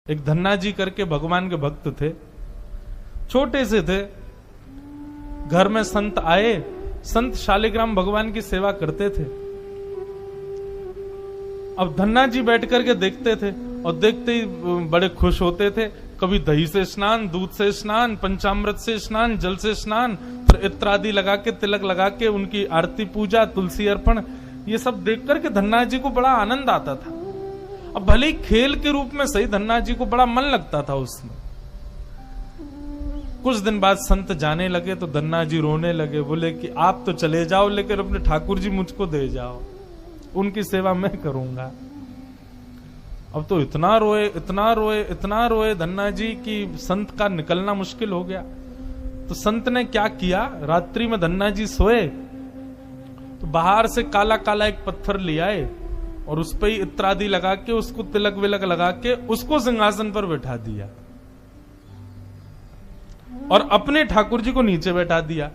एक धन्ना जी करके भगवान के भक्त थे, छोटे से थे। घर में संत आए, संत शालिग्राम भगवान की सेवा करते थे। अब धन्ना जी बैठ करके देखते थे और देखते ही बड़े खुश होते थे। कभी दही से स्नान, दूध से स्नान, पंचामृत से स्नान, जल से स्नान, फिर इत्र आदि लगा के, तिलक लगा के उनकी आरती पूजा, तुलसी अर्पण, ये सब देख करके धन्ना जी को बड़ा आनंद आता था। अब भले ही खेल के रूप में सही, धन्ना जी को बड़ा मन लगता था उसमें। कुछ दिन बाद संत जाने लगे तो धन्ना जी रोने लगे, बोले कि आप तो चले जाओ लेकिन अपने ठाकुर जी मुझको दे जाओ, उनकी सेवा मैं करूंगा। अब तो इतना रोए, इतना रोए, इतना रोए धन्ना जी कि संत का निकलना मुश्किल हो गया। तो संत ने क्या किया, रात्रि में धन्ना जी सोए तो बाहर से काला काला एक पत्थर ले आए और उस पर ही इत्र आदि लगा के, उसको तिलक विलक लगा के उसको सिंहासन पर बैठा दिया और अपने ठाकुर जी को नीचे बैठा दिया।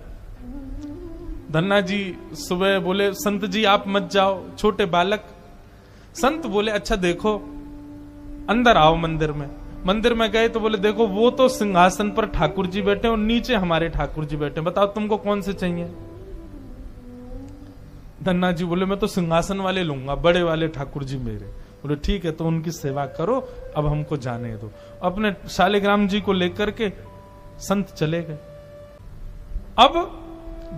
धन्ना जी सुबह बोले, संत जी आप मत जाओ, छोटे बालक। संत बोले, अच्छा देखो, अंदर आओ मंदिर में। मंदिर में गए तो बोले, देखो वो तो सिंहासन पर ठाकुर जी बैठे और नीचे हमारे ठाकुर जी बैठे, बताओ तुमको कौन से चाहिए। धन्ना जी बोले, मैं तो सिंहासन वाले लूंगा, बड़े वाले ठाकुर जी मेरे। बोले ठीक है, तो उनकी सेवा करो, अब हमको जाने दो। अपने शालिग्राम जी को लेकर के संत चले गए। अब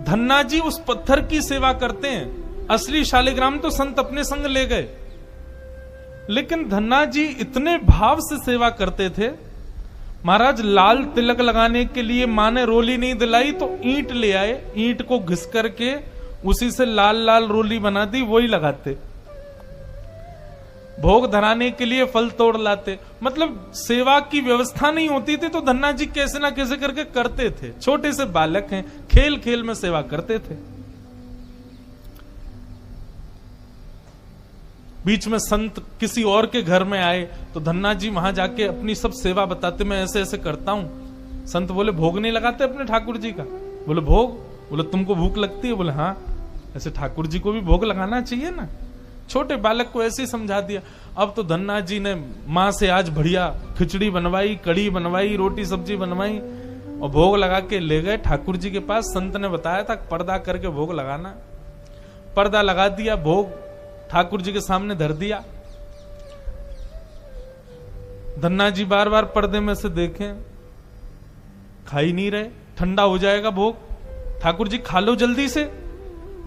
धन्ना जी उस पत्थर की सेवा करते हैं, असली शालिग्राम तो संत अपने संग ले गए, लेकिन धन्ना जी इतने भाव से सेवा करते थे। महाराज लाल तिलक लगाने के लिए मां ने रोली नहीं दिलाई तो ईंट ले आए, ईंट को घिस करके उसी से लाल लाल रोली बना दी, वही लगाते। भोग धराने के लिए फल तोड़ लाते। मतलब सेवा की व्यवस्था नहीं होती थी तो धन्ना जी कैसे ना कैसे करके करते थे। छोटे से बालक हैं, खेल खेल में सेवा करते थे। बीच में संत किसी और के घर में आए तो धन्ना जी वहां जाके अपनी सब सेवा बताते, मैं ऐसे ऐसे करता हूं। संत बोले, भोग नहीं लगाते अपने ठाकुर जी का। बोले भोग, बोले तुमको भूख लगती है। बोले हाँ, ऐसे ठाकुर जी को भी भोग लगाना चाहिए ना। छोटे बालक को ऐसे ही समझा दिया। अब तो धन्ना जी ने मां से आज बढ़िया खिचड़ी बनवाई, कड़ी बनवाई, रोटी सब्जी बनवाई और भोग लगा के ले गए ठाकुर जी के पास। संत ने बताया था पर्दा करके भोग लगाना। पर्दा लगा दिया, भोग ठाकुर जी के सामने धर दिया। धन्ना जी बार बार पर्दे में से देखें, खा ही नहीं रहे, ठंडा हो जाएगा भोग। ठाकुर जी खा लो जल्दी से,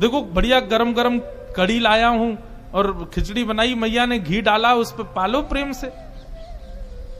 देखो बढ़िया गरम गरम कड़ी लाया हूं और खिचड़ी बनाई, मैया ने घी डाला उस पर, पालो प्रेम से।